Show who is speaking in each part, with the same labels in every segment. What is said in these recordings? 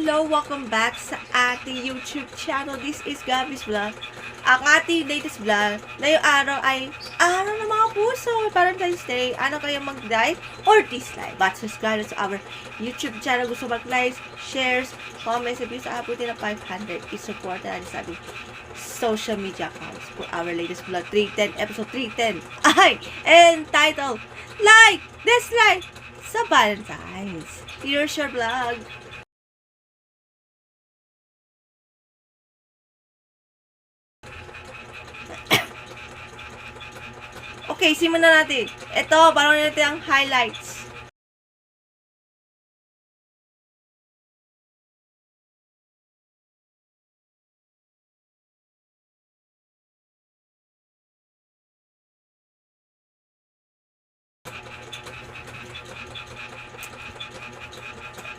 Speaker 1: Hello! Welcome back sa ating YouTube channel. This is Gabby's Vlog. Ang ating latest vlog na yung araw ay araw ng mga puso. Valentine's Day. Ano kayo mag-like or dislike? But subscribe to our YouTube channel. Gusto mag-like, shares, comments, and views. Abutin na 500. I-support na natin sa ating social media accounts for our latest vlog. 310, episode 310. Ay! And title, Like, Dislike sa Valentine's. Here's your vlog. Okay, simulan natin. Ito, parang natin ang highlights.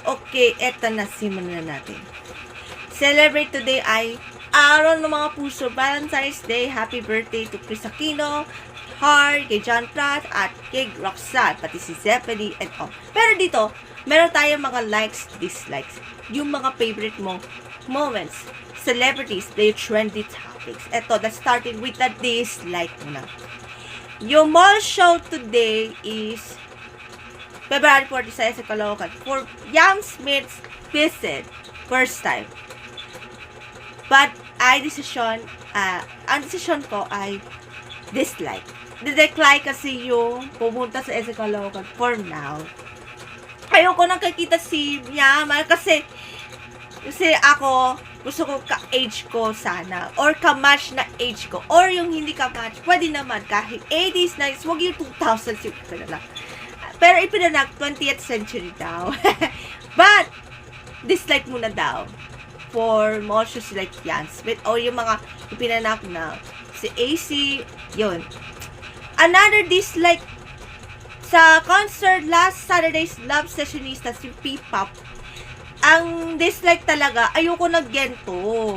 Speaker 1: Okay, eto na, simulan natin. Celebrate today ay araw ng mga puso, Valentine's Day. Happy birthday to Chris Aquino, Hard, kay John Pratt, at kay Roxanne, pati si Zephanie, and all. Pero dito, meron tayong mga likes, dislikes. Yung mga favorite mo moments, celebrities, the trendy topics. Eto, let's start with the dislike muna. Yung mall show today is February 46 sa Caloocan for Young Smith's visit. First time. But, ang decision ko ay dislike. Dislike kasi yung pumunta sa SC Caloocan for now. Ayoko nang kakita si Yaman kasi ako, gusto ko ka-age ko sana. Or ka-match na age ko. Or yung hindi ka-match, pwede naman kahit 80s, 90s, wag yung 2000s yung pinanag. Pero ipinanag, 20th century daw. But, dislike muna daw. For more shows like Jan Smith or yung mga ipinanak na si AC, yun. Another dislike sa concert last Saturday's Love Sessionista si P-Pop. Ang dislike talaga, ayoko na gento.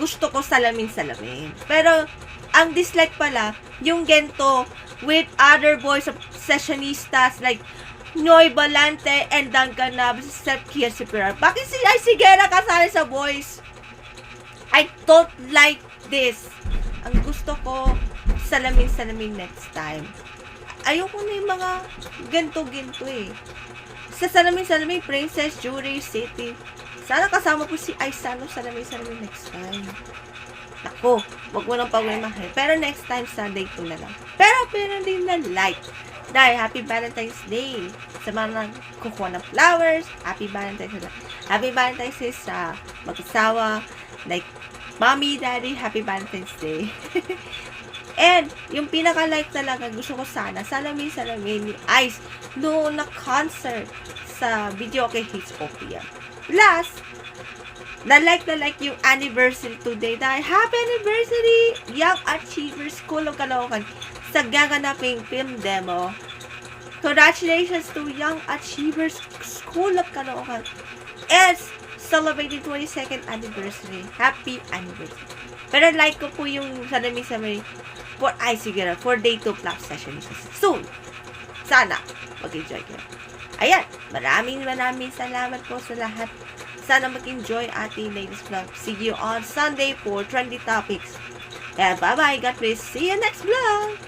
Speaker 1: Gusto ko salamin-salamin. Pero, ang dislike pala, yung gento with other boys of sessionistas like Noy Balante and Duncan Nabs, except here si Pilar. Bakit si Sigera kasali sa boys? I don't like this. Ang gusto ko, salamin-salamin next time. Ayoko na yung mga ganto-ginto eh. Sa salamin-salamin, Princess, Jury, City. Sana kasama po si Aisano salamin-salamin next time. Ako, wag mo nang pagmamahay. Pero next time, Sunday ko na lang. Pero din na like. Dahil, Happy Valentine's Day. Sa mga kukuha ng flowers, Happy Valentine's Day. Happy Valentine's Day sa mag-asawa. Like, Mommy, Daddy, Happy Valentine's Day. And, yung pinaka-like talaga, gusto ko sana, salamin ni Ice noong na-concert sa video kay Hitsopia. Plus, na-like yung anniversary today dahil Happy Anniversary! Young Achievers School of Caloocan sa gaganaping film demo. Congratulations to Young Achievers School of Caloocan and celebrating 22nd anniversary. Happy anniversary. Pero like ko po yung salamin for day 2 plus session soon. Sana mag-enjoy kayo. Ayan, maraming salamat po sa lahat. Sana mag-enjoy ating latest vlog. See you on Sunday for trendy topics. And bye-bye. God bless. See you next vlog.